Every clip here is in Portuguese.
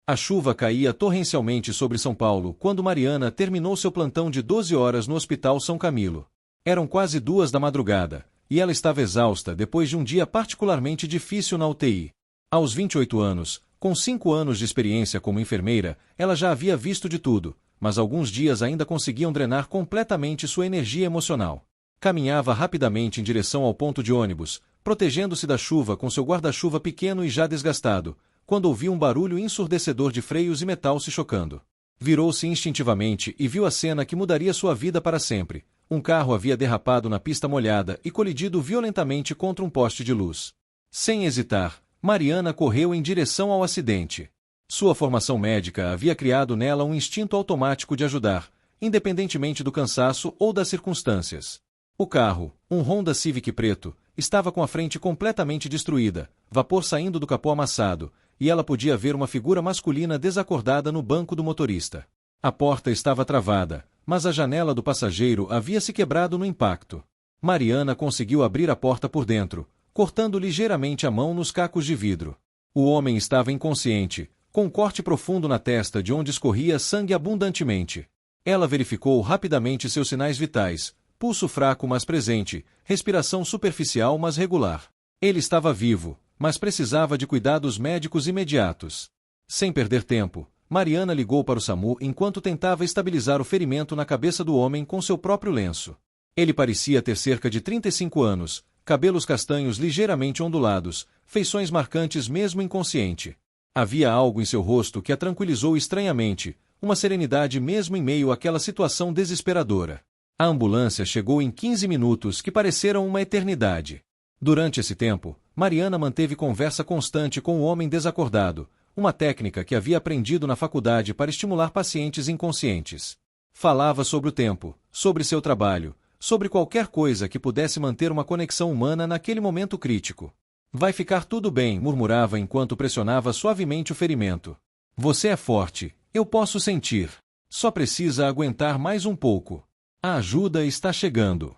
A chuva caía torrencialmente sobre São Paulo quando Mariana terminou seu plantão de 12 horas no Hospital São Camilo. Eram quase 2 da madrugada, e ela estava exausta depois de um dia particularmente difícil na UTI. Aos 28 anos, com 5 anos de experiência como enfermeira, ela já havia visto de tudo, mas alguns dias ainda conseguiam drenar completamente sua energia emocional. Caminhava rapidamente em direção ao ponto de ônibus, protegendo-se da chuva com seu guarda-chuva pequeno e já desgastado, quando ouviu um barulho ensurdecedor de freios e metal se chocando. Virou-se instintivamente e viu a cena que mudaria sua vida para sempre. Um carro havia derrapado na pista molhada e colidido violentamente contra um poste de luz. Sem hesitar, Mariana correu em direção ao acidente. Sua formação médica havia criado nela um instinto automático de ajudar, independentemente do cansaço ou das circunstâncias. O carro, um Honda Civic preto, estava com a frente completamente destruída, vapor saindo do capô amassado, e ela podia ver uma figura masculina desacordada no banco do motorista. A porta estava travada, mas a janela do passageiro havia se quebrado no impacto. Mariana conseguiu abrir a porta por dentro, cortando ligeiramente a mão nos cacos de vidro. O homem estava inconsciente, com um corte profundo na testa de onde escorria sangue abundantemente. Ela verificou rapidamente seus sinais vitais: pulso fraco mas presente, respiração superficial mas regular. Ele estava vivo, mas precisava de cuidados médicos imediatos. Sem perder tempo, Mariana ligou para o SAMU enquanto tentava estabilizar o ferimento na cabeça do homem com seu próprio lenço. Ele parecia ter cerca de 35 anos, cabelos castanhos ligeiramente ondulados, feições marcantes mesmo inconsciente. Havia algo em seu rosto que a tranquilizou estranhamente, uma serenidade mesmo em meio àquela situação desesperadora. A ambulância chegou em 15 minutos que pareceram uma eternidade. Durante esse tempo, Mariana manteve conversa constante com o homem desacordado, uma técnica que havia aprendido na faculdade para estimular pacientes inconscientes. Falava sobre o tempo, sobre seu trabalho, sobre qualquer coisa que pudesse manter uma conexão humana naquele momento crítico. Vai ficar tudo bem, murmurava enquanto pressionava suavemente o ferimento. Você é forte, eu posso sentir. Só precisa aguentar mais um pouco. A ajuda está chegando.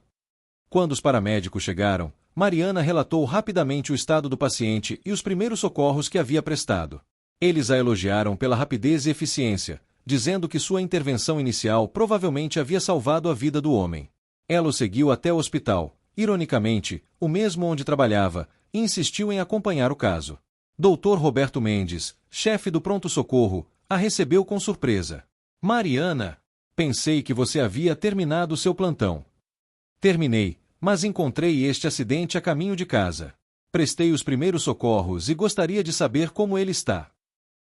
Quando os paramédicos chegaram, Mariana relatou rapidamente o estado do paciente e os primeiros socorros que havia prestado. Eles a elogiaram pela rapidez e eficiência, dizendo que sua intervenção inicial provavelmente havia salvado a vida do homem. Ela o seguiu até o hospital, ironicamente, o mesmo onde trabalhava, e insistiu em acompanhar o caso. Dr. Roberto Mendes, chefe do pronto-socorro, a recebeu com surpresa. Mariana, pensei que você havia terminado seu plantão. Terminei, mas encontrei este acidente a caminho de casa. Prestei os primeiros socorros e gostaria de saber como ele está.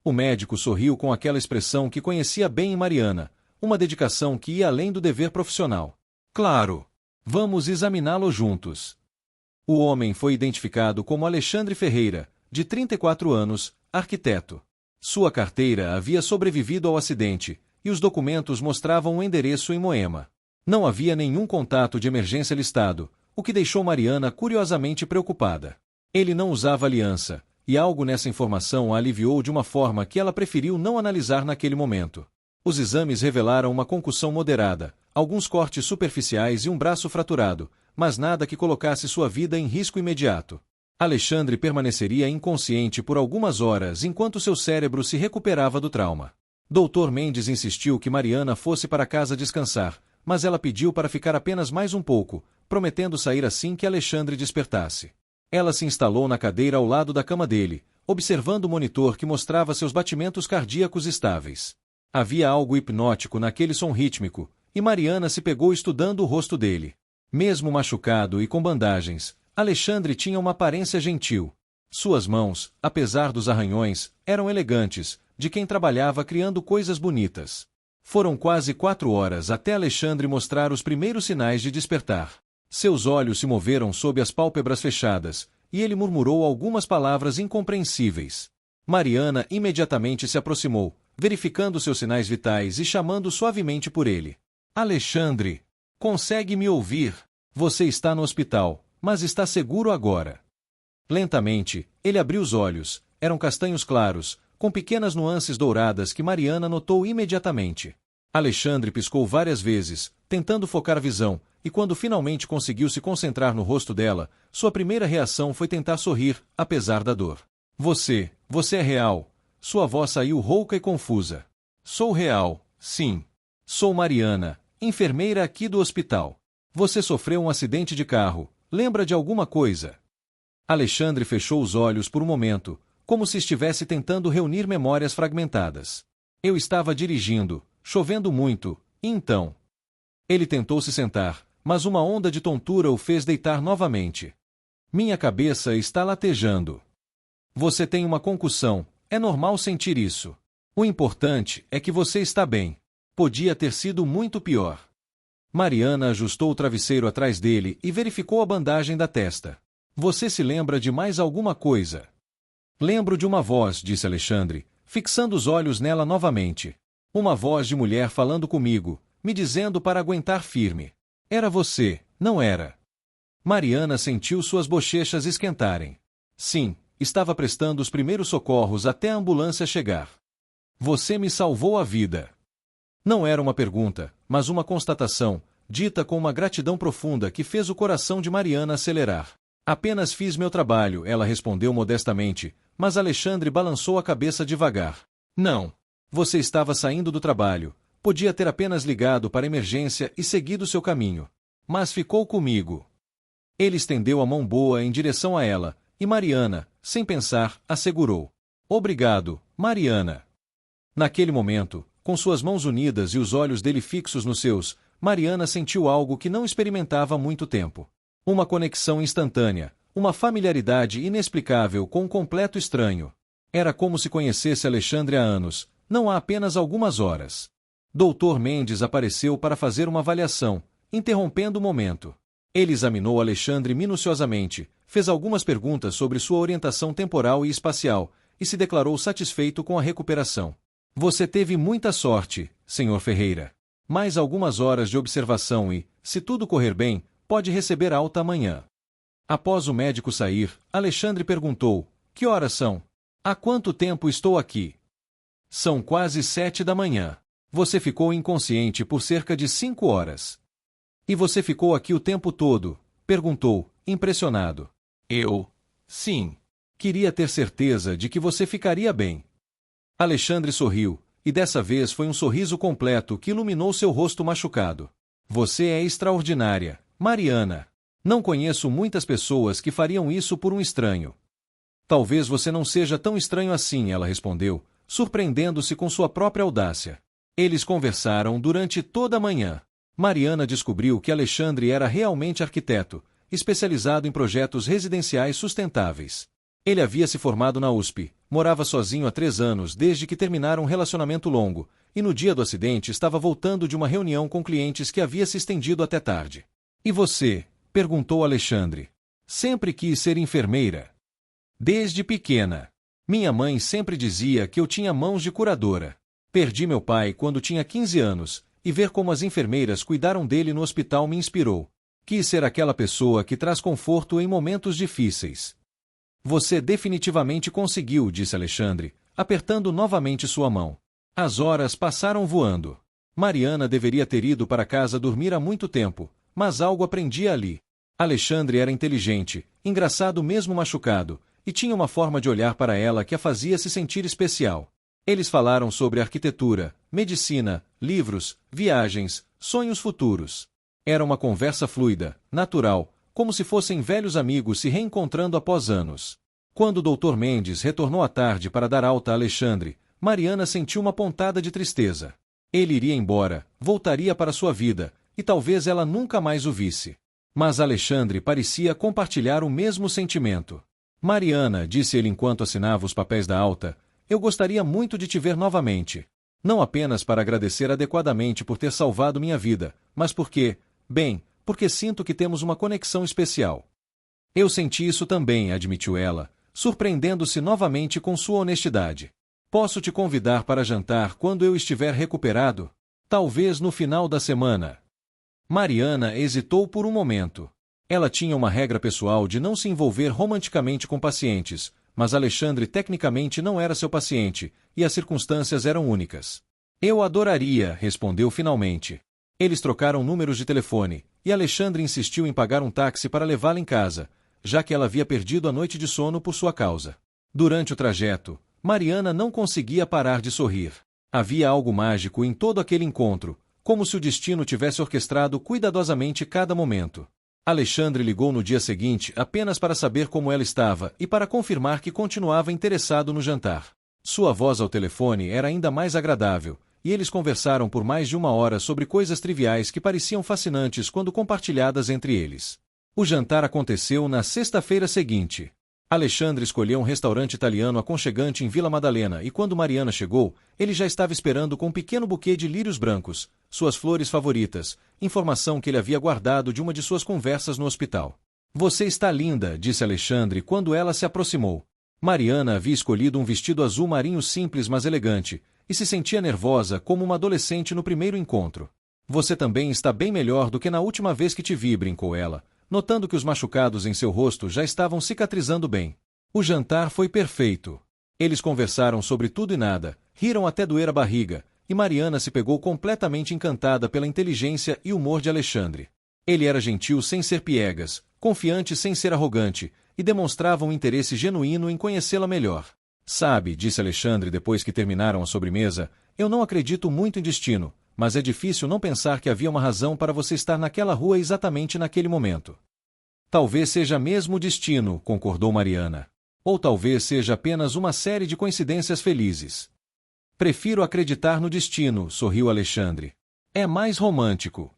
O médico sorriu com aquela expressão que conhecia bem em Mariana, uma dedicação que ia além do dever profissional. Claro. Vamos examiná-lo juntos. O homem foi identificado como Alexandre Ferreira, de 34 anos, arquiteto. Sua carteira havia sobrevivido ao acidente, e os documentos mostravam um endereço em Moema. Não havia nenhum contato de emergência listado, o que deixou Mariana curiosamente preocupada. Ele não usava aliança, e algo nessa informação a aliviou de uma forma que ela preferiu não analisar naquele momento. Os exames revelaram uma concussão moderada, alguns cortes superficiais e um braço fraturado, mas nada que colocasse sua vida em risco imediato. Alexandre permaneceria inconsciente por algumas horas enquanto seu cérebro se recuperava do trauma. Dr. Mendes insistiu que Mariana fosse para casa descansar, mas ela pediu para ficar apenas mais um pouco, prometendo sair assim que Alexandre despertasse. Ela se instalou na cadeira ao lado da cama dele, observando o monitor que mostrava seus batimentos cardíacos estáveis. Havia algo hipnótico naquele som rítmico, e Mariana se pegou estudando o rosto dele. Mesmo machucado e com bandagens, Alexandre tinha uma aparência gentil. Suas mãos, apesar dos arranhões, eram elegantes, de quem trabalhava criando coisas bonitas. Foram quase 4 horas até Alexandre mostrar os primeiros sinais de despertar. Seus olhos se moveram sob as pálpebras fechadas, e ele murmurou algumas palavras incompreensíveis. Mariana imediatamente se aproximou, verificando seus sinais vitais e chamando suavemente por ele. Alexandre, consegue me ouvir? Você está no hospital, mas está seguro agora. Lentamente, ele abriu os olhos, eram castanhos claros, com pequenas nuances douradas que Mariana notou imediatamente. Alexandre piscou várias vezes, tentando focar a visão, e quando finalmente conseguiu se concentrar no rosto dela, sua primeira reação foi tentar sorrir, apesar da dor. Você é real. Sua voz saiu rouca e confusa. Sou real, sim. Sou Mariana, enfermeira aqui do hospital. Você sofreu um acidente de carro, lembra de alguma coisa? Alexandre fechou os olhos por um momento, como se estivesse tentando reunir memórias fragmentadas. Eu estava dirigindo, chovendo muito, e então... Ele tentou se sentar, mas uma onda de tontura o fez deitar novamente. Minha cabeça está latejando. Você tem uma concussão, é normal sentir isso. O importante é que você está bem. Podia ter sido muito pior. Mariana ajustou o travesseiro atrás dele e verificou a bandagem da testa. Você se lembra de mais alguma coisa? Lembro de uma voz, disse Alexandre, fixando os olhos nela novamente. Uma voz de mulher falando comigo, me dizendo para aguentar firme. Era você, não era? Mariana sentiu suas bochechas esquentarem. Sim, estava prestando os primeiros socorros até a ambulância chegar. Você me salvou a vida. Não era uma pergunta, mas uma constatação, dita com uma gratidão profunda que fez o coração de Mariana acelerar. Apenas fiz meu trabalho, ela respondeu modestamente, mas Alexandre balançou a cabeça devagar. Não. Você estava saindo do trabalho. Podia ter apenas ligado para a emergência e seguido seu caminho. Mas ficou comigo. Ele estendeu a mão boa em direção a ela, e Mariana, sem pensar, assegurou. Obrigado, Mariana. Naquele momento, com suas mãos unidas e os olhos dele fixos nos seus, Mariana sentiu algo que não experimentava há muito tempo. Uma conexão instantânea, uma familiaridade inexplicável com um completo estranho. Era como se conhecesse Alexandre há anos, não há apenas algumas horas. Dr. Mendes apareceu para fazer uma avaliação, interrompendo o momento. Ele examinou Alexandre minuciosamente, fez algumas perguntas sobre sua orientação temporal e espacial, e se declarou satisfeito com a recuperação. Você teve muita sorte, Sr. Ferreira. Mais algumas horas de observação e, se tudo correr bem, pode receber alta amanhã. Após o médico sair, Alexandre perguntou, que horas são? Há quanto tempo estou aqui? São quase 7 da manhã. Você ficou inconsciente por cerca de 5 horas. E você ficou aqui o tempo todo? Perguntou, impressionado. Eu? Sim. Queria ter certeza de que você ficaria bem. Alexandre sorriu, e dessa vez foi um sorriso completo que iluminou seu rosto machucado. Você é extraordinária, Mariana. Não conheço muitas pessoas que fariam isso por um estranho. Talvez você não seja tão estranho assim, ela respondeu, surpreendendo-se com sua própria audácia. Eles conversaram durante toda a manhã. Mariana descobriu que Alexandre era realmente arquiteto, especializado em projetos residenciais sustentáveis. Ele havia se formado na USP, morava sozinho há 3 anos desde que terminara um relacionamento longo, e no dia do acidente estava voltando de uma reunião com clientes que havia se estendido até tarde. E você? Perguntou Alexandre. Sempre quis ser enfermeira. Desde pequena. Minha mãe sempre dizia que eu tinha mãos de curadora. Perdi meu pai quando tinha 15 anos, e ver como as enfermeiras cuidaram dele no hospital me inspirou. Quis ser aquela pessoa que traz conforto em momentos difíceis. Você definitivamente conseguiu, disse Alexandre, apertando novamente sua mão. As horas passaram voando. Mariana deveria ter ido para casa dormir há muito tempo, mas algo aprendia ali. Alexandre era inteligente, engraçado mesmo machucado, e tinha uma forma de olhar para ela que a fazia se sentir especial. Eles falaram sobre arquitetura, medicina, livros, viagens, sonhos futuros. Era uma conversa fluida, natural, como se fossem velhos amigos se reencontrando após anos. Quando o Dr. Mendes retornou à tarde para dar alta a Alexandre, Mariana sentiu uma pontada de tristeza. Ele iria embora, voltaria para sua vida, e talvez ela nunca mais o visse. Mas Alexandre parecia compartilhar o mesmo sentimento. Mariana, disse ele enquanto assinava os papéis da alta, eu gostaria muito de te ver novamente. Não apenas para agradecer adequadamente por ter salvado minha vida, mas porque sinto que temos uma conexão especial. Eu senti isso também, admitiu ela, surpreendendo-se novamente com sua honestidade. Posso te convidar para jantar quando eu estiver recuperado? Talvez no final da semana. Mariana hesitou por um momento. Ela tinha uma regra pessoal de não se envolver romanticamente com pacientes, mas Alexandre tecnicamente não era seu paciente, e as circunstâncias eram únicas. Eu adoraria, respondeu finalmente. Eles trocaram números de telefone, e Alexandre insistiu em pagar um táxi para levá-la em casa, já que ela havia perdido a noite de sono por sua causa. Durante o trajeto, Mariana não conseguia parar de sorrir. Havia algo mágico em todo aquele encontro, como se o destino tivesse orquestrado cuidadosamente cada momento. Alexandre ligou no dia seguinte apenas para saber como ela estava e para confirmar que continuava interessado no jantar. Sua voz ao telefone era ainda mais agradável, e eles conversaram por mais de 1 hora sobre coisas triviais que pareciam fascinantes quando compartilhadas entre eles. O jantar aconteceu na sexta-feira seguinte. Alexandre escolheu um restaurante italiano aconchegante em Vila Madalena e quando Mariana chegou, ele já estava esperando com um pequeno buquê de lírios brancos, suas flores favoritas, informação que ele havia guardado de uma de suas conversas no hospital. "Você está linda", disse Alexandre quando ela se aproximou. Mariana havia escolhido um vestido azul marinho simples mas elegante, e se sentia nervosa como uma adolescente no primeiro encontro. "Você também está bem melhor do que na última vez que te vi", brincou ela, notando que os machucados em seu rosto já estavam cicatrizando bem. O jantar foi perfeito. Eles conversaram sobre tudo e nada, riram até doer a barriga, e Mariana se pegou completamente encantada pela inteligência e humor de Alexandre. Ele era gentil sem ser piegas, confiante sem ser arrogante, e demonstrava um interesse genuíno em conhecê-la melhor. "Sabe", disse Alexandre depois que terminaram a sobremesa, "eu não acredito muito em destino, mas é difícil não pensar que havia uma razão para você estar naquela rua exatamente naquele momento." "Talvez seja mesmo o destino", concordou Mariana. "Ou talvez seja apenas uma série de coincidências felizes." "Prefiro acreditar no destino", sorriu Alexandre. "É mais romântico."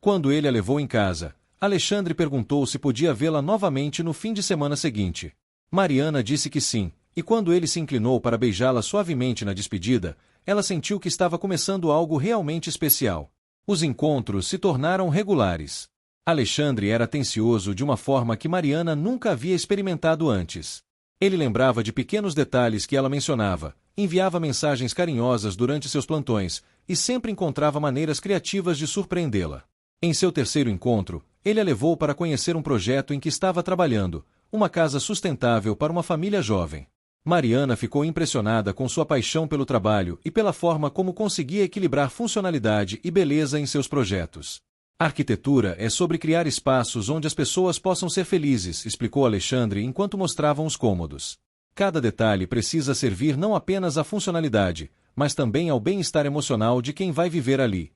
Quando ele a levou em casa, Alexandre perguntou se podia vê-la novamente no fim de semana seguinte. Mariana disse que sim, e quando ele se inclinou para beijá-la suavemente na despedida, ela sentiu que estava começando algo realmente especial. Os encontros se tornaram regulares. Alexandre era atencioso de uma forma que Mariana nunca havia experimentado antes. Ele lembrava de pequenos detalhes que ela mencionava, enviava mensagens carinhosas durante seus plantões e sempre encontrava maneiras criativas de surpreendê-la. Em seu terceiro encontro, ele a levou para conhecer um projeto em que estava trabalhando, uma casa sustentável para uma família jovem. Mariana ficou impressionada com sua paixão pelo trabalho e pela forma como conseguia equilibrar funcionalidade e beleza em seus projetos. "Arquitetura é sobre criar espaços onde as pessoas possam ser felizes", explicou Alexandre enquanto mostravam os cômodos. "Cada detalhe precisa servir não apenas à funcionalidade, mas também ao bem-estar emocional de quem vai viver ali."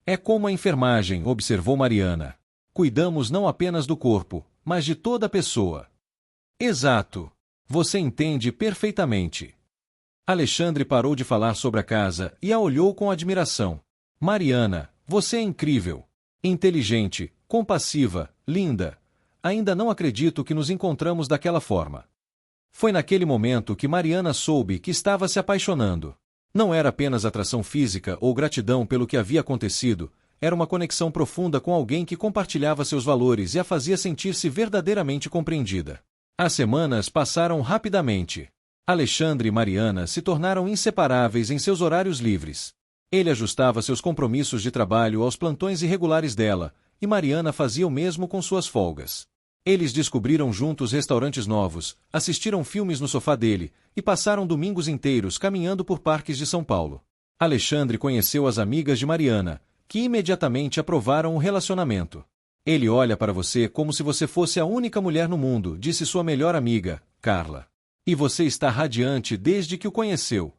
"É como a enfermagem", observou Mariana. "Cuidamos não apenas do corpo, mas de toda a pessoa." "Exato. Você entende perfeitamente." Alexandre parou de falar sobre a casa e a olhou com admiração. "Mariana, você é incrível. Inteligente, compassiva, linda. Ainda não acredito que nos encontramos daquela forma." Foi naquele momento que Mariana soube que estava se apaixonando. Não era apenas atração física ou gratidão pelo que havia acontecido, era uma conexão profunda com alguém que compartilhava seus valores e a fazia sentir-se verdadeiramente compreendida. As semanas passaram rapidamente. Alexandre e Mariana se tornaram inseparáveis em seus horários livres. Ele ajustava seus compromissos de trabalho aos plantões irregulares dela, e Mariana fazia o mesmo com suas folgas. Eles descobriram juntos restaurantes novos, assistiram filmes no sofá dele, e passaram domingos inteiros caminhando por parques de São Paulo. Alexandre conheceu as amigas de Mariana, que imediatamente aprovaram o relacionamento. "Ele olha para você como se você fosse a única mulher no mundo", disse sua melhor amiga, Carla. "E você está radiante desde que o conheceu."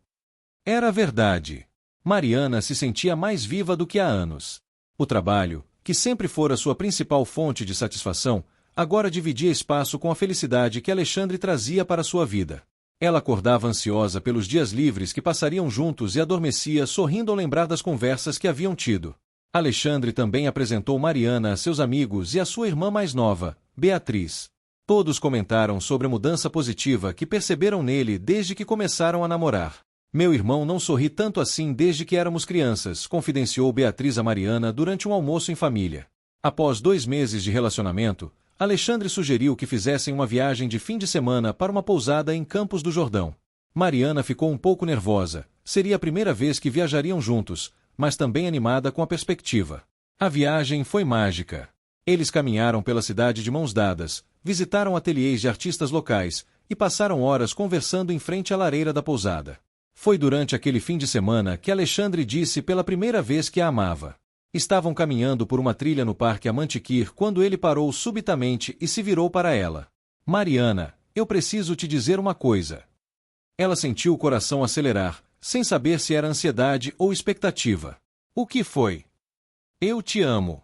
Era verdade. Mariana se sentia mais viva do que há anos. O trabalho, que sempre fora sua principal fonte de satisfação, agora dividia espaço com a felicidade que Alexandre trazia para sua vida. Ela acordava ansiosa pelos dias livres que passariam juntos e adormecia sorrindo ao lembrar das conversas que haviam tido. Alexandre também apresentou Mariana a seus amigos e a sua irmã mais nova, Beatriz. Todos comentaram sobre a mudança positiva que perceberam nele desde que começaram a namorar. "Meu irmão não sorri tanto assim desde que éramos crianças", confidenciou Beatriz a Mariana durante um almoço em família. Após 2 meses de relacionamento, Alexandre sugeriu que fizessem uma viagem de fim de semana para uma pousada em Campos do Jordão. Mariana ficou um pouco nervosa, seria a primeira vez que viajariam juntos, mas também animada com a perspectiva. A viagem foi mágica. Eles caminharam pela cidade de mãos dadas, visitaram ateliês de artistas locais e passaram horas conversando em frente à lareira da pousada. Foi durante aquele fim de semana que Alexandre disse pela primeira vez que a amava. Estavam caminhando por uma trilha no Parque Amantiquir quando ele parou subitamente e se virou para ela. "Mariana, eu preciso te dizer uma coisa." Ela sentiu o coração acelerar, sem saber se era ansiedade ou expectativa. O que foi? Eu te amo.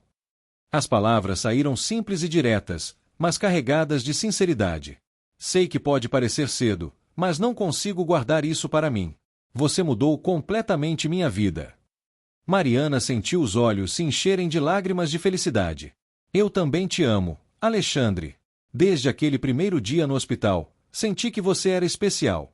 As palavras saíram simples e diretas, mas carregadas de sinceridade. Sei que pode parecer cedo, mas não consigo guardar isso para mim. Você mudou completamente minha vida. Mariana sentiu os olhos se encherem de lágrimas de felicidade. Eu também te amo, Alexandre. Desde aquele primeiro dia no hospital, senti que você era especial.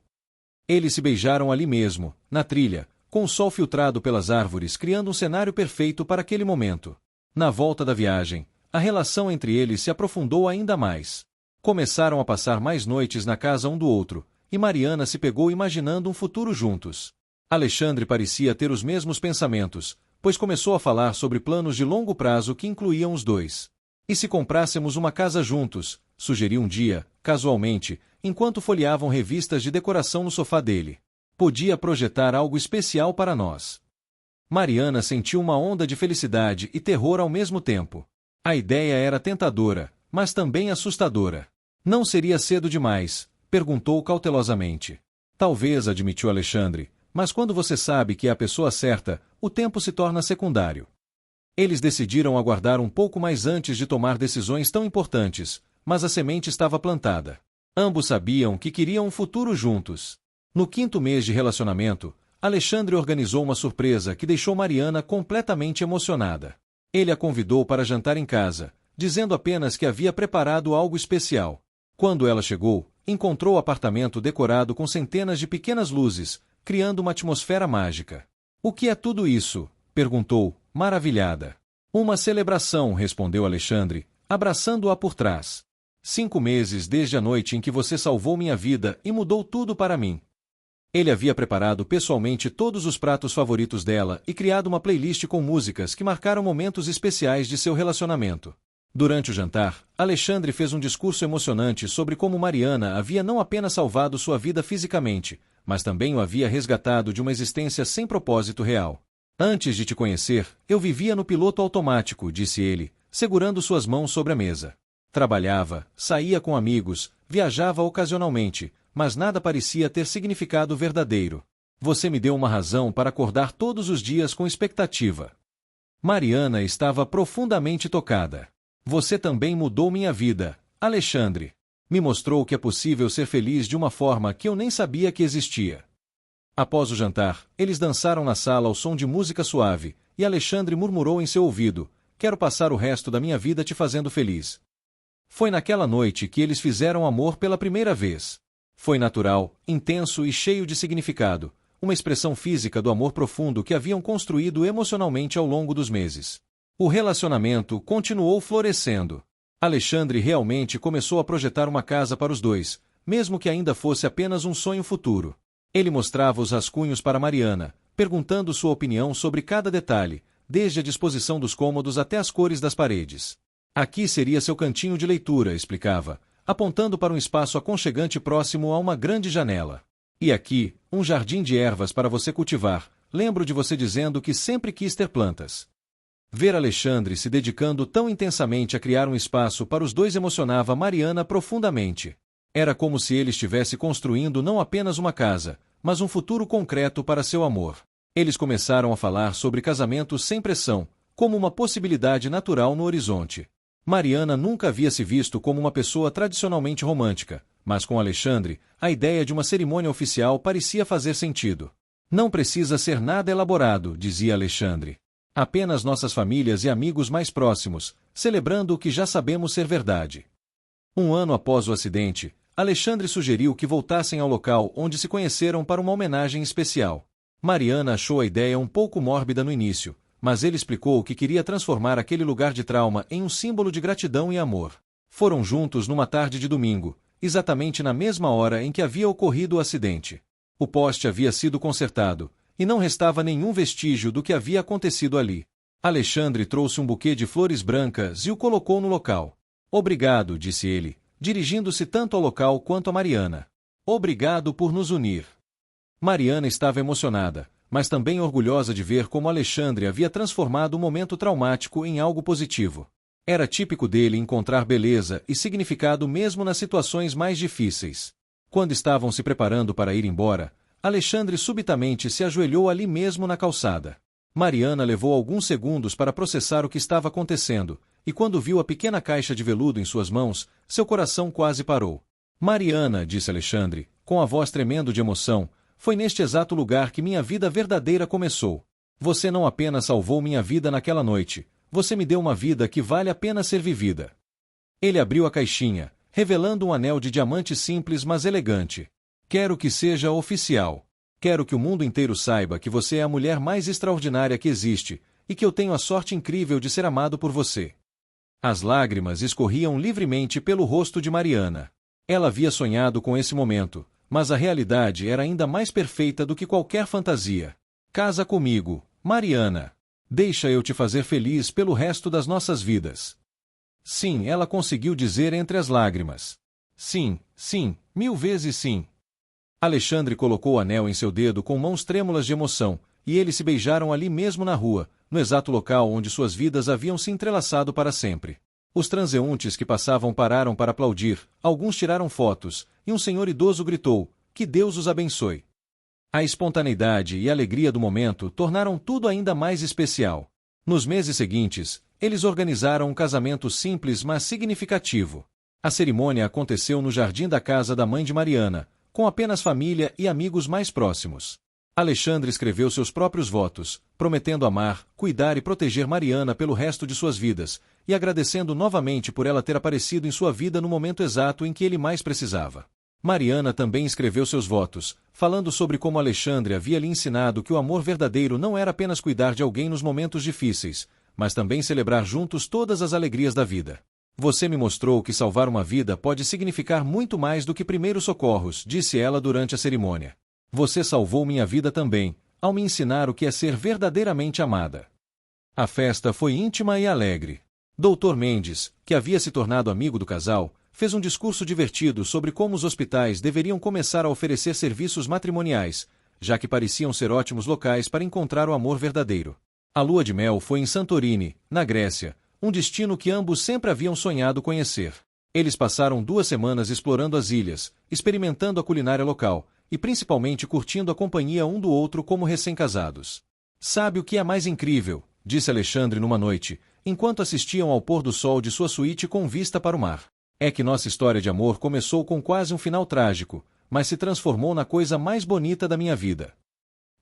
Eles se beijaram ali mesmo, na trilha, com o sol filtrado pelas árvores criando um cenário perfeito para aquele momento. Na volta da viagem, a relação entre eles se aprofundou ainda mais. Começaram a passar mais noites na casa um do outro, e Mariana se pegou imaginando um futuro juntos. Alexandre parecia ter os mesmos pensamentos, pois começou a falar sobre planos de longo prazo que incluíam os dois. E se comprássemos uma casa juntos, sugeriu um dia, casualmente, enquanto folheavam revistas de decoração no sofá dele. Podia projetar algo especial para nós. Mariana sentiu uma onda de felicidade e terror ao mesmo tempo. A ideia era tentadora, mas também assustadora. Não seria cedo demais? Perguntou cautelosamente. Talvez, admitiu Alexandre, mas quando você sabe que é a pessoa certa, o tempo se torna secundário. Eles decidiram aguardar um pouco mais antes de tomar decisões tão importantes, mas a semente estava plantada. Ambos sabiam que queriam um futuro juntos. No 5º mês de relacionamento, Alexandre organizou uma surpresa que deixou Mariana completamente emocionada. Ele a convidou para jantar em casa, dizendo apenas que havia preparado algo especial. Quando ela chegou, encontrou o apartamento decorado com centenas de pequenas luzes, criando uma atmosfera mágica. O que é tudo isso? Perguntou, maravilhada. Uma celebração, respondeu Alexandre, abraçando-a por trás. 5 meses desde a noite em que você salvou minha vida e mudou tudo para mim. Ele havia preparado pessoalmente todos os pratos favoritos dela e criado uma playlist com músicas que marcaram momentos especiais de seu relacionamento. Durante o jantar, Alexandre fez um discurso emocionante sobre como Mariana havia não apenas salvado sua vida fisicamente, mas também o havia resgatado de uma existência sem propósito real. Antes de te conhecer, eu vivia no piloto automático, disse ele, segurando suas mãos sobre a mesa. Trabalhava, saía com amigos, viajava ocasionalmente, mas nada parecia ter significado verdadeiro. Você me deu uma razão para acordar todos os dias com expectativa. Mariana estava profundamente tocada. Você também mudou minha vida, Alexandre. Me mostrou que é possível ser feliz de uma forma que eu nem sabia que existia. Após o jantar, eles dançaram na sala ao som de música suave, e Alexandre murmurou em seu ouvido: quero passar o resto da minha vida te fazendo feliz. Foi naquela noite que eles fizeram amor pela primeira vez. Foi natural, intenso e cheio de significado, uma expressão física do amor profundo que haviam construído emocionalmente ao longo dos meses. O relacionamento continuou florescendo. Alexandre realmente começou a projetar uma casa para os dois, mesmo que ainda fosse apenas um sonho futuro. Ele mostrava os rascunhos para Mariana, perguntando sua opinião sobre cada detalhe, desde a disposição dos cômodos até as cores das paredes. Aqui seria seu cantinho de leitura, explicava, apontando para um espaço aconchegante próximo a uma grande janela. E aqui, um jardim de ervas para você cultivar. Lembro de você dizendo que sempre quis ter plantas. Ver Alexandre se dedicando tão intensamente a criar um espaço para os dois emocionava Mariana profundamente. Era como se ele estivesse construindo não apenas uma casa, mas um futuro concreto para seu amor. Eles começaram a falar sobre casamento sem pressão, como uma possibilidade natural no horizonte. Mariana nunca havia se visto como uma pessoa tradicionalmente romântica, mas com Alexandre, a ideia de uma cerimônia oficial parecia fazer sentido. Não precisa ser nada elaborado, dizia Alexandre. Apenas nossas famílias e amigos mais próximos, celebrando o que já sabemos ser verdade. 1 ano após o acidente, Alexandre sugeriu que voltassem ao local onde se conheceram para uma homenagem especial. Mariana achou a ideia um pouco mórbida no início, mas ele explicou que queria transformar aquele lugar de trauma em um símbolo de gratidão e amor. Foram juntos numa tarde de domingo, exatamente na mesma hora em que havia ocorrido o acidente. O poste havia sido consertado, e não restava nenhum vestígio do que havia acontecido ali. Alexandre trouxe um buquê de flores brancas e o colocou no local. Obrigado, disse ele, dirigindo-se tanto ao local quanto a Mariana. Obrigado por nos unir. Mariana estava emocionada, mas também orgulhosa de ver como Alexandre havia transformado um momento traumático em algo positivo. Era típico dele encontrar beleza e significado mesmo nas situações mais difíceis. Quando estavam se preparando para ir embora, Alexandre subitamente se ajoelhou ali mesmo na calçada. Mariana levou alguns segundos para processar o que estava acontecendo, e quando viu a pequena caixa de veludo em suas mãos, seu coração quase parou. Mariana, disse Alexandre, com a voz tremendo de emoção, foi neste exato lugar que minha vida verdadeira começou. Você não apenas salvou minha vida naquela noite, você me deu uma vida que vale a pena ser vivida. Ele abriu a caixinha, revelando um anel de diamante simples mas elegante. Quero que seja oficial. Quero que o mundo inteiro saiba que você é a mulher mais extraordinária que existe, e que eu tenho a sorte incrível de ser amado por você. As lágrimas escorriam livremente pelo rosto de Mariana. Ela havia sonhado com esse momento, mas a realidade era ainda mais perfeita do que qualquer fantasia. Casa comigo, Mariana. Deixa eu te fazer feliz pelo resto das nossas vidas. Sim, ela conseguiu dizer entre as lágrimas. Sim, sim, 1000 vezes sim. Alexandre colocou o anel em seu dedo com mãos trêmulas de emoção, e eles se beijaram ali mesmo na rua, no exato local onde suas vidas haviam se entrelaçado para sempre. Os transeuntes que passavam pararam para aplaudir, alguns tiraram fotos, e um senhor idoso gritou, que Deus os abençoe. A espontaneidade e a alegria do momento tornaram tudo ainda mais especial. Nos meses seguintes, eles organizaram um casamento simples mas significativo. A cerimônia aconteceu no jardim da casa da mãe de Mariana, com apenas família e amigos mais próximos. Alexandre escreveu seus próprios votos, prometendo amar, cuidar e proteger Mariana pelo resto de suas vidas, e agradecendo novamente por ela ter aparecido em sua vida no momento exato em que ele mais precisava. Mariana também escreveu seus votos, falando sobre como Alexandre havia lhe ensinado que o amor verdadeiro não era apenas cuidar de alguém nos momentos difíceis, mas também celebrar juntos todas as alegrias da vida. Você me mostrou que salvar uma vida pode significar muito mais do que primeiros socorros, disse ela durante a cerimônia. Você salvou minha vida também, ao me ensinar o que é ser verdadeiramente amada. A festa foi íntima e alegre. Dr. Mendes, que havia se tornado amigo do casal, fez um discurso divertido sobre como os hospitais deveriam começar a oferecer serviços matrimoniais, já que pareciam ser ótimos locais para encontrar o amor verdadeiro. A lua de mel foi em Santorini, na Grécia, um destino que ambos sempre haviam sonhado conhecer. Eles passaram 2 semanas explorando as ilhas, experimentando a culinária local, e principalmente curtindo a companhia um do outro como recém-casados. Sabe o que é mais incrível? Disse Alexandre numa noite, enquanto assistiam ao pôr do sol de sua suíte com vista para o mar. É que nossa história de amor começou com quase um final trágico, mas se transformou na coisa mais bonita da minha vida.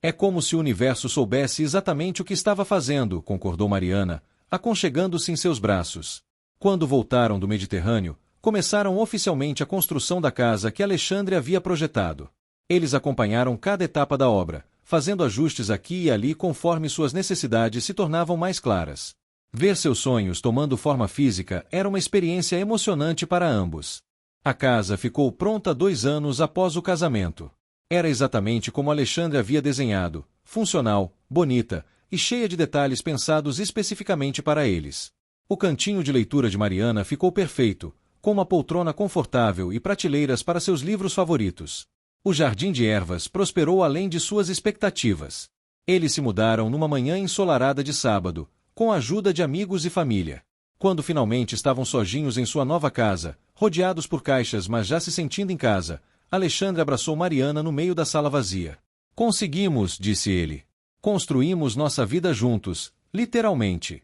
É como se o universo soubesse exatamente o que estava fazendo, concordou Mariana, aconchegando-se em seus braços. Quando voltaram do Mediterrâneo, começaram oficialmente a construção da casa que Alexandre havia projetado. Eles acompanharam cada etapa da obra, fazendo ajustes aqui e ali conforme suas necessidades se tornavam mais claras. Ver seus sonhos tomando forma física era uma experiência emocionante para ambos. A casa ficou pronta 2 anos após o casamento. Era exatamente como Alexandre havia desenhado, funcional, bonita e cheia de detalhes pensados especificamente para eles. O cantinho de leitura de Mariana ficou perfeito, com uma poltrona confortável e prateleiras para seus livros favoritos. O jardim de ervas prosperou além de suas expectativas. Eles se mudaram numa manhã ensolarada de sábado, com a ajuda de amigos e família. Quando finalmente estavam sozinhos em sua nova casa, rodeados por caixas mas já se sentindo em casa, Alexandre abraçou Mariana no meio da sala vazia. Conseguimos, disse ele. Construímos nossa vida juntos, literalmente.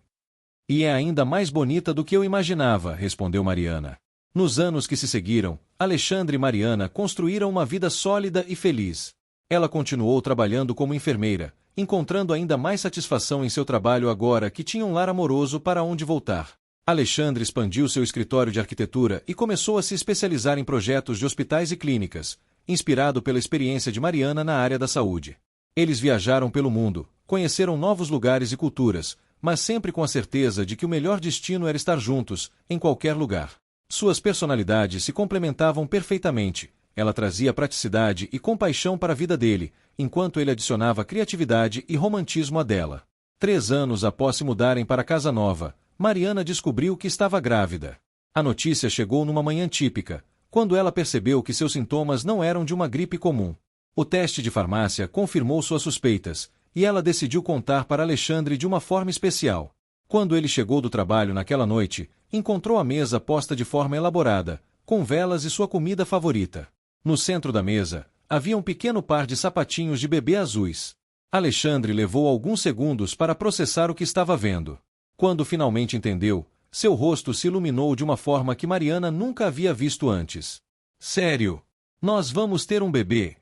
E é ainda mais bonita do que eu imaginava, respondeu Mariana. Nos anos que se seguiram, Alexandre e Mariana construíram uma vida sólida e feliz. Ela continuou trabalhando como enfermeira, encontrando ainda mais satisfação em seu trabalho agora que tinha um lar amoroso para onde voltar. Alexandre expandiu seu escritório de arquitetura e começou a se especializar em projetos de hospitais e clínicas, inspirado pela experiência de Mariana na área da saúde. Eles viajaram pelo mundo, conheceram novos lugares e culturas, mas sempre com a certeza de que o melhor destino era estar juntos, em qualquer lugar. Suas personalidades se complementavam perfeitamente. Ela trazia praticidade e compaixão para a vida dele, enquanto ele adicionava criatividade e romantismo à dela. 3 anos após se mudarem para a casa nova, Mariana descobriu que estava grávida. A notícia chegou numa manhã típica, quando ela percebeu que seus sintomas não eram de uma gripe comum. O teste de farmácia confirmou suas suspeitas, e ela decidiu contar para Alexandre de uma forma especial. Quando ele chegou do trabalho naquela noite, encontrou a mesa posta de forma elaborada, com velas e sua comida favorita. No centro da mesa, havia um pequeno par de sapatinhos de bebê azuis. Alexandre levou alguns segundos para processar o que estava vendo. Quando finalmente entendeu, seu rosto se iluminou de uma forma que Mariana nunca havia visto antes. Sério? Nós vamos ter um bebê?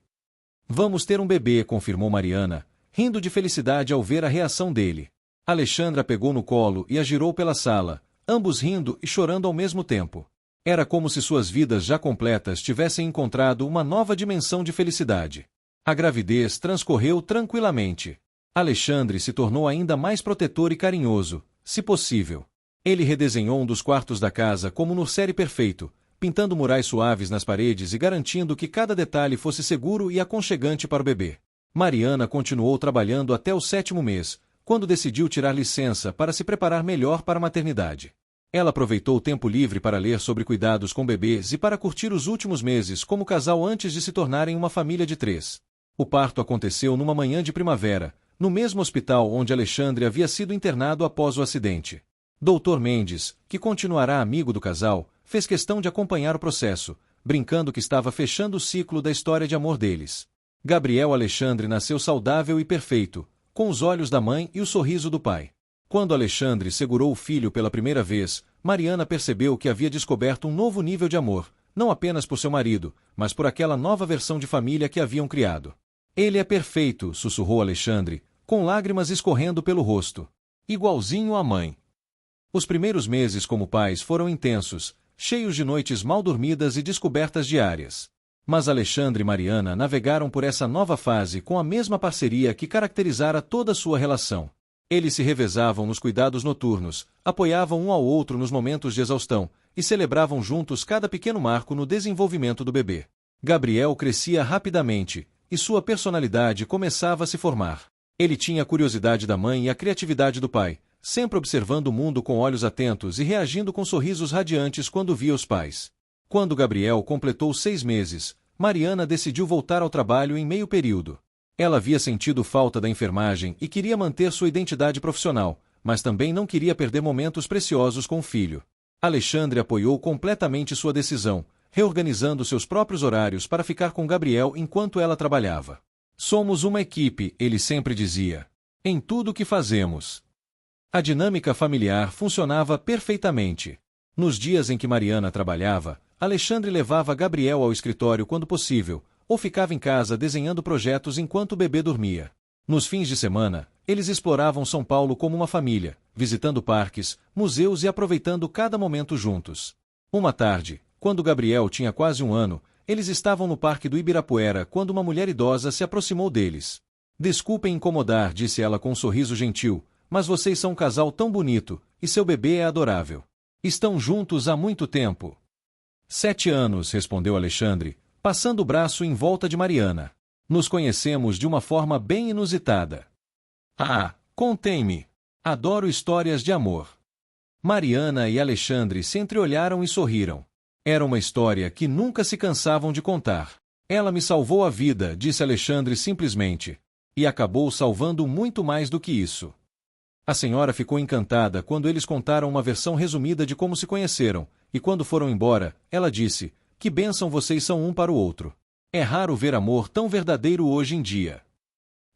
Vamos ter um bebê, confirmou Mariana, rindo de felicidade ao ver a reação dele. Alexandre a pegou no colo e a girou pela sala, ambos rindo e chorando ao mesmo tempo. Era como se suas vidas já completas tivessem encontrado uma nova dimensão de felicidade. A gravidez transcorreu tranquilamente. Alexandre se tornou ainda mais protetor e carinhoso, se possível. Ele redesenhou um dos quartos da casa como no série perfeito, pintando murais suaves nas paredes e garantindo que cada detalhe fosse seguro e aconchegante para o bebê. Mariana continuou trabalhando até o 7º mês, quando decidiu tirar licença para se preparar melhor para a maternidade. Ela aproveitou o tempo livre para ler sobre cuidados com bebês e para curtir os últimos meses como casal antes de se tornarem uma família de 3. O parto aconteceu numa manhã de primavera, no mesmo hospital onde Alexandre havia sido internado após o acidente. Dr. Mendes, que continuará amigo do casal, fez questão de acompanhar o processo, brincando que estava fechando o ciclo da história de amor deles. Gabriel Alexandre nasceu saudável e perfeito, com os olhos da mãe e o sorriso do pai. Quando Alexandre segurou o filho pela primeira vez, Mariana percebeu que havia descoberto um novo nível de amor, não apenas por seu marido, mas por aquela nova versão de família que haviam criado. Ele é perfeito, sussurrou Alexandre, com lágrimas escorrendo pelo rosto. Igualzinho à mãe. Os primeiros meses como pais foram intensos, cheios de noites mal dormidas e descobertas diárias. Mas Alexandre e Mariana navegaram por essa nova fase com a mesma parceria que caracterizara toda sua relação. Eles se revezavam nos cuidados noturnos, apoiavam um ao outro nos momentos de exaustão e celebravam juntos cada pequeno marco no desenvolvimento do bebê. Gabriel crescia rapidamente e sua personalidade começava a se formar. Ele tinha a curiosidade da mãe e a criatividade do pai, sempre observando o mundo com olhos atentos e reagindo com sorrisos radiantes quando via os pais. Quando Gabriel completou 6 meses, Mariana decidiu voltar ao trabalho em meio período. Ela havia sentido falta da enfermagem e queria manter sua identidade profissional, mas também não queria perder momentos preciosos com o filho. Alexandre apoiou completamente sua decisão, reorganizando seus próprios horários para ficar com Gabriel enquanto ela trabalhava. Somos uma equipe, ele sempre dizia. Em tudo o que fazemos. A dinâmica familiar funcionava perfeitamente. Nos dias em que Mariana trabalhava, Alexandre levava Gabriel ao escritório quando possível, ou ficava em casa desenhando projetos enquanto o bebê dormia. Nos fins de semana, eles exploravam São Paulo como uma família, visitando parques, museus e aproveitando cada momento juntos. Uma tarde, quando Gabriel tinha quase 1 ano, eles estavam no Parque do Ibirapuera quando uma mulher idosa se aproximou deles. Desculpem incomodar, disse ela com um sorriso gentil, mas vocês são um casal tão bonito, e seu bebê é adorável. Estão juntos há muito tempo. 7 anos, respondeu Alexandre, passando o braço em volta de Mariana. Nos conhecemos de uma forma bem inusitada. Ah, contem-me. Adoro histórias de amor. Mariana e Alexandre se entreolharam e sorriram. Era uma história que nunca se cansavam de contar. Ela me salvou a vida, disse Alexandre simplesmente. E acabou salvando muito mais do que isso. A senhora ficou encantada quando eles contaram uma versão resumida de como se conheceram, e quando foram embora, ela disse: que bênção vocês são um para o outro. É raro ver amor tão verdadeiro hoje em dia.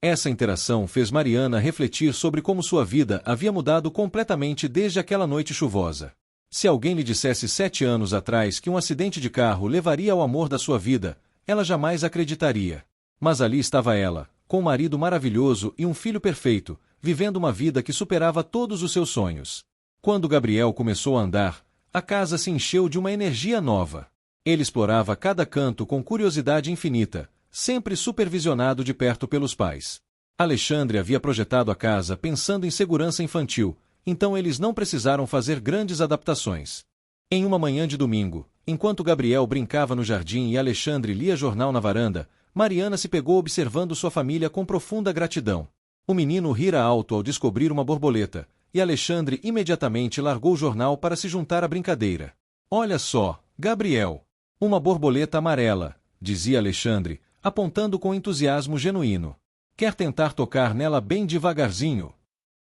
Essa interação fez Mariana refletir sobre como sua vida havia mudado completamente desde aquela noite chuvosa. Se alguém lhe dissesse 7 anos atrás que um acidente de carro levaria ao amor da sua vida, ela jamais acreditaria. Mas ali estava ela, com um marido maravilhoso e um filho perfeito, vivendo uma vida que superava todos os seus sonhos. Quando Gabriel começou a andar, a casa se encheu de uma energia nova. Ele explorava cada canto com curiosidade infinita, sempre supervisionado de perto pelos pais. Alexandre havia projetado a casa pensando em segurança infantil, então eles não precisaram fazer grandes adaptações. Em uma manhã de domingo, enquanto Gabriel brincava no jardim e Alexandre lia jornal na varanda, Mariana se pegou observando sua família com profunda gratidão. O menino rira alto ao descobrir uma borboleta, e Alexandre imediatamente largou o jornal para se juntar à brincadeira. Olha só, Gabriel! Uma borboleta amarela, dizia Alexandre, apontando com entusiasmo genuíno. Quer tentar tocar nela bem devagarzinho?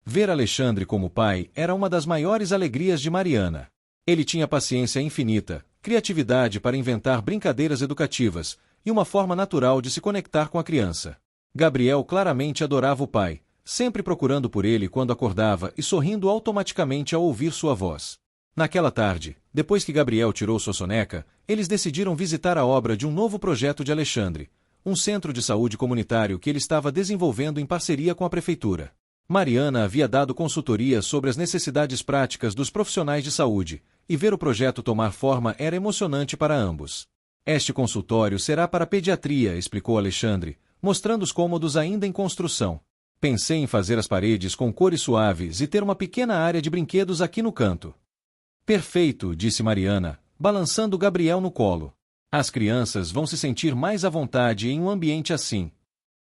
Ver Alexandre como pai era uma das maiores alegrias de Mariana. Ele tinha paciência infinita, criatividade para inventar brincadeiras educativas e uma forma natural de se conectar com a criança. Gabriel claramente adorava o pai, sempre procurando por ele quando acordava e sorrindo automaticamente ao ouvir sua voz. Naquela tarde, depois que Gabriel tirou sua soneca, eles decidiram visitar a obra de um novo projeto de Alexandre, um centro de saúde comunitário que ele estava desenvolvendo em parceria com a prefeitura. Mariana havia dado consultoria sobre as necessidades práticas dos profissionais de saúde, e ver o projeto tomar forma era emocionante para ambos. Este consultório será para pediatria, explicou Alexandre, mostrando os cômodos ainda em construção. Pensei em fazer as paredes com cores suaves e ter uma pequena área de brinquedos aqui no canto. Perfeito, disse Mariana, balançando Gabriel no colo. As crianças vão se sentir mais à vontade em um ambiente assim.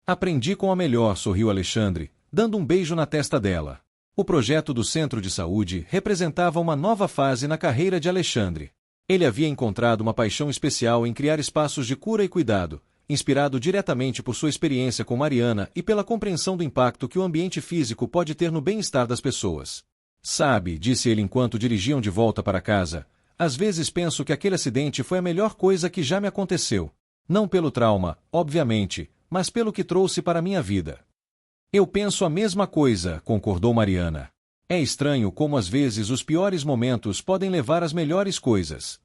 Aprendi com a melhor, sorriu Alexandre, dando um beijo na testa dela. O projeto do Centro de Saúde representava uma nova fase na carreira de Alexandre. Ele havia encontrado uma paixão especial em criar espaços de cura e cuidado, inspirado diretamente por sua experiência com Mariana e pela compreensão do impacto que o ambiente físico pode ter no bem-estar das pessoas. Sabe, disse ele enquanto dirigiam de volta para casa, às vezes penso que aquele acidente foi a melhor coisa que já me aconteceu. Não pelo trauma, obviamente, mas pelo que trouxe para a minha vida. Eu penso a mesma coisa, concordou Mariana. É estranho como às vezes os piores momentos podem levar às melhores coisas.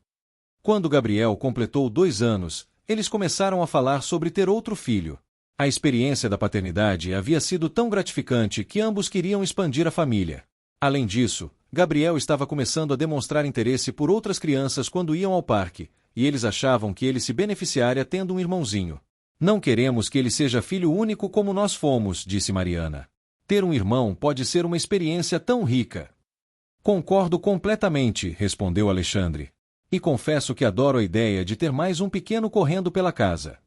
Quando Gabriel completou 2 anos, eles começaram a falar sobre ter outro filho. A experiência da paternidade havia sido tão gratificante que ambos queriam expandir a família. Além disso, Gabriel estava começando a demonstrar interesse por outras crianças quando iam ao parque, e eles achavam que ele se beneficiaria tendo um irmãozinho. Não queremos que ele seja filho único como nós fomos, disse Mariana. Ter um irmão pode ser uma experiência tão rica. Concordo completamente, respondeu Alexandre. E confesso que adoro a ideia de ter mais um pequeno correndo pela casa.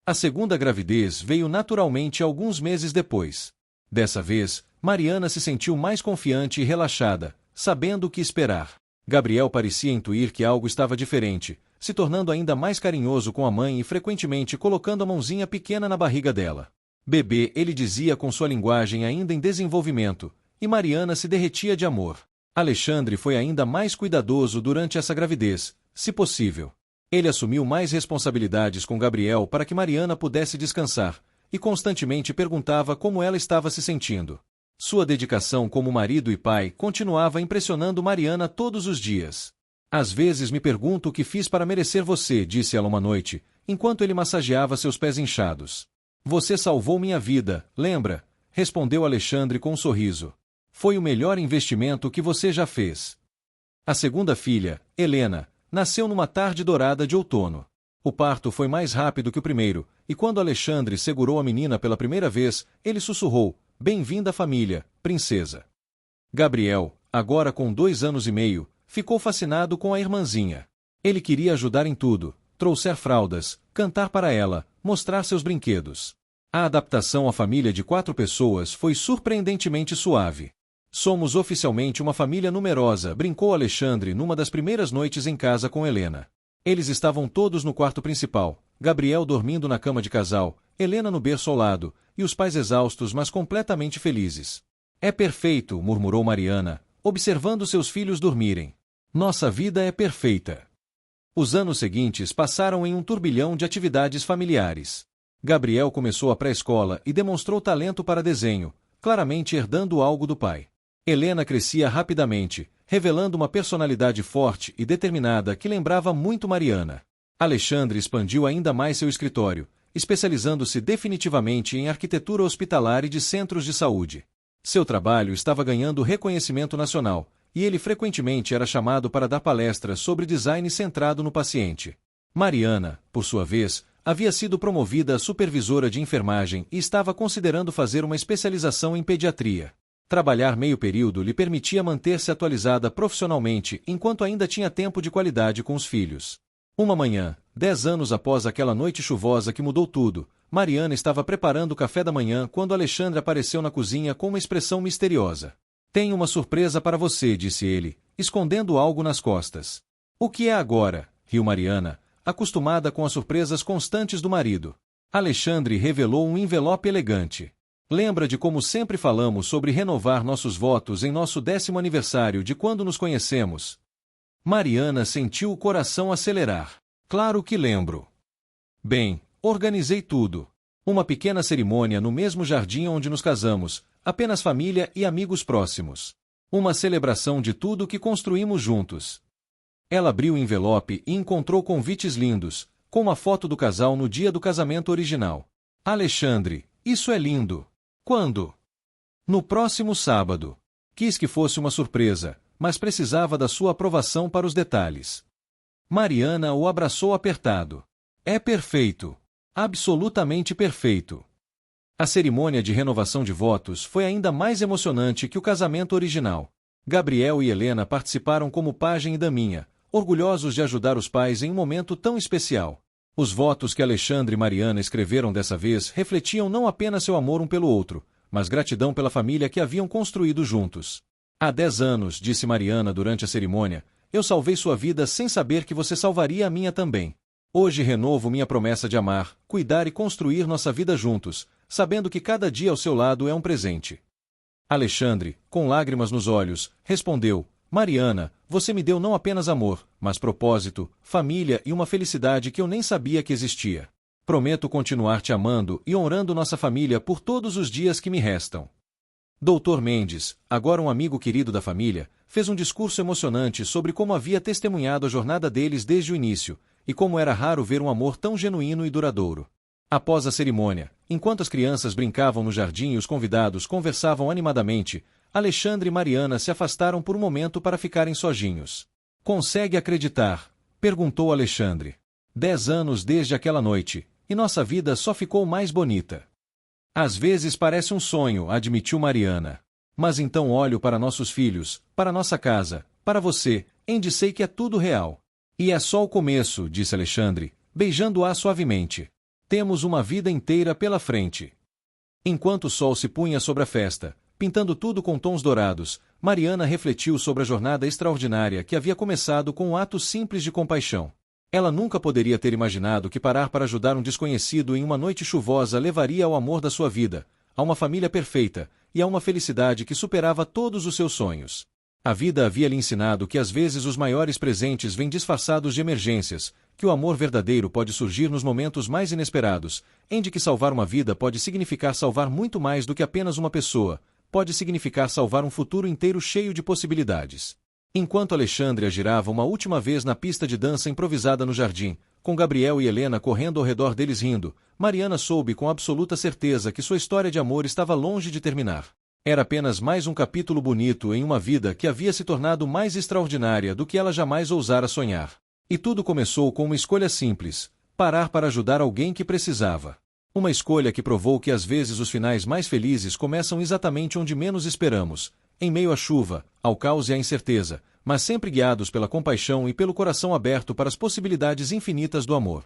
A segunda gravidez veio naturalmente alguns meses depois. Dessa vez, Mariana se sentiu mais confiante e relaxada, sabendo o que esperar. Gabriel parecia intuir que algo estava diferente, se tornando ainda mais carinhoso com a mãe e frequentemente colocando a mãozinha pequena na barriga dela. Bebê, ele dizia com sua linguagem ainda em desenvolvimento, e Mariana se derretia de amor. Alexandre foi ainda mais cuidadoso durante essa gravidez, se possível. Ele assumiu mais responsabilidades com Gabriel para que Mariana pudesse descansar, e constantemente perguntava como ela estava se sentindo. Sua dedicação como marido e pai continuava impressionando Mariana todos os dias. Às vezes me pergunto o que fiz para merecer você, disse ela uma noite, enquanto ele massageava seus pés inchados. Você salvou minha vida, lembra? Respondeu Alexandre com um sorriso. Foi o melhor investimento que você já fez. A segunda filha, Helena, nasceu numa tarde dourada de outono. O parto foi mais rápido que o primeiro, e quando Alexandre segurou a menina pela primeira vez, ele sussurrou, bem-vinda à família, princesa. Gabriel, agora com 2 anos e meio, ficou fascinado com a irmãzinha. Ele queria ajudar em tudo, trouxer fraldas, cantar para ela, mostrar seus brinquedos. A adaptação à família de 4 pessoas foi surpreendentemente suave. Somos oficialmente uma família numerosa, brincou Alexandre numa das primeiras noites em casa com Helena. Eles estavam todos no quarto principal, Gabriel dormindo na cama de casal, Helena no berço ao lado, e os pais exaustos mas completamente felizes. É perfeito, murmurou Mariana, observando seus filhos dormirem. Nossa vida é perfeita. Os anos seguintes passaram em um turbilhão de atividades familiares. Gabriel começou a pré-escola e demonstrou talento para desenho, claramente herdando algo do pai. Helena crescia rapidamente, revelando uma personalidade forte e determinada que lembrava muito Mariana. Alexandre expandiu ainda mais seu escritório, especializando-se definitivamente em arquitetura hospitalar e de centros de saúde. Seu trabalho estava ganhando reconhecimento nacional, e ele frequentemente era chamado para dar palestras sobre design centrado no paciente. Mariana, por sua vez, havia sido promovida a supervisora de enfermagem e estava considerando fazer uma especialização em pediatria. Trabalhar meio período lhe permitia manter-se atualizada profissionalmente enquanto ainda tinha tempo de qualidade com os filhos. Uma manhã, 10 anos após aquela noite chuvosa que mudou tudo, Mariana estava preparando o café da manhã quando Alexandre apareceu na cozinha com uma expressão misteriosa. Tenho uma surpresa para você, disse ele, escondendo algo nas costas. O que é agora? Riu Mariana, acostumada com as surpresas constantes do marido. Alexandre revelou um envelope elegante. Lembra de como sempre falamos sobre renovar nossos votos em nosso 10º aniversário de quando nos conhecemos? Mariana sentiu o coração acelerar. Claro que lembro. Bem, organizei tudo. Uma pequena cerimônia no mesmo jardim onde nos casamos, apenas família e amigos próximos. Uma celebração de tudo que construímos juntos. Ela abriu o envelope e encontrou convites lindos, com uma foto do casal no dia do casamento original. Alexandre, isso é lindo. Quando? No próximo sábado. Quis que fosse uma surpresa, mas precisava da sua aprovação para os detalhes. Mariana o abraçou apertado. É perfeito. Absolutamente perfeito. A cerimônia de renovação de votos foi ainda mais emocionante que o casamento original. Gabriel e Helena participaram como pajem e daminha, orgulhosos de ajudar os pais em um momento tão especial. Os votos que Alexandre e Mariana escreveram dessa vez refletiam não apenas seu amor um pelo outro, mas gratidão pela família que haviam construído juntos. Há 10 anos, disse Mariana durante a cerimônia, eu salvei sua vida sem saber que você salvaria a minha também. Hoje renovo minha promessa de amar, cuidar e construir nossa vida juntos, sabendo que cada dia ao seu lado é um presente. Alexandre, com lágrimas nos olhos, respondeu, Mariana, você me deu não apenas amor, mas propósito, família e uma felicidade que eu nem sabia que existia. Prometo continuar te amando e honrando nossa família por todos os dias que me restam. Dr. Mendes, agora um amigo querido da família, fez um discurso emocionante sobre como havia testemunhado a jornada deles desde o início, e como era raro ver um amor tão genuíno e duradouro. Após a cerimônia, enquanto as crianças brincavam no jardim e os convidados conversavam animadamente, Alexandre e Mariana se afastaram por um momento para ficarem sozinhos. Consegue acreditar? Perguntou Alexandre. 10 anos desde aquela noite, e nossa vida só ficou mais bonita. Às vezes parece um sonho, admitiu Mariana. Mas então olho para nossos filhos, para nossa casa, para você, e sei que é tudo real. E é só o começo, disse Alexandre, beijando-a suavemente. Temos uma vida inteira pela frente. Enquanto o sol se punha sobre a festa, pintando tudo com tons dourados, Mariana refletiu sobre a jornada extraordinária que havia começado com um ato simples de compaixão. Ela nunca poderia ter imaginado que parar para ajudar um desconhecido em uma noite chuvosa levaria ao amor da sua vida, a uma família perfeita, e a uma felicidade que superava todos os seus sonhos. A vida havia lhe ensinado que às vezes os maiores presentes vêm disfarçados de emergências, que o amor verdadeiro pode surgir nos momentos mais inesperados, em que salvar uma vida pode significar salvar muito mais do que apenas uma pessoa, pode significar salvar um futuro inteiro cheio de possibilidades. Enquanto Alexandre girava uma última vez na pista de dança improvisada no jardim, com Gabriel e Helena correndo ao redor deles rindo, Mariana soube com absoluta certeza que sua história de amor estava longe de terminar. Era apenas mais um capítulo bonito em uma vida que havia se tornado mais extraordinária do que ela jamais ousara sonhar. E tudo começou com uma escolha simples: parar para ajudar alguém que precisava. Uma escolha que provou que às vezes os finais mais felizes começam exatamente onde menos esperamos, em meio à chuva, ao caos e à incerteza, mas sempre guiados pela compaixão e pelo coração aberto para as possibilidades infinitas do amor.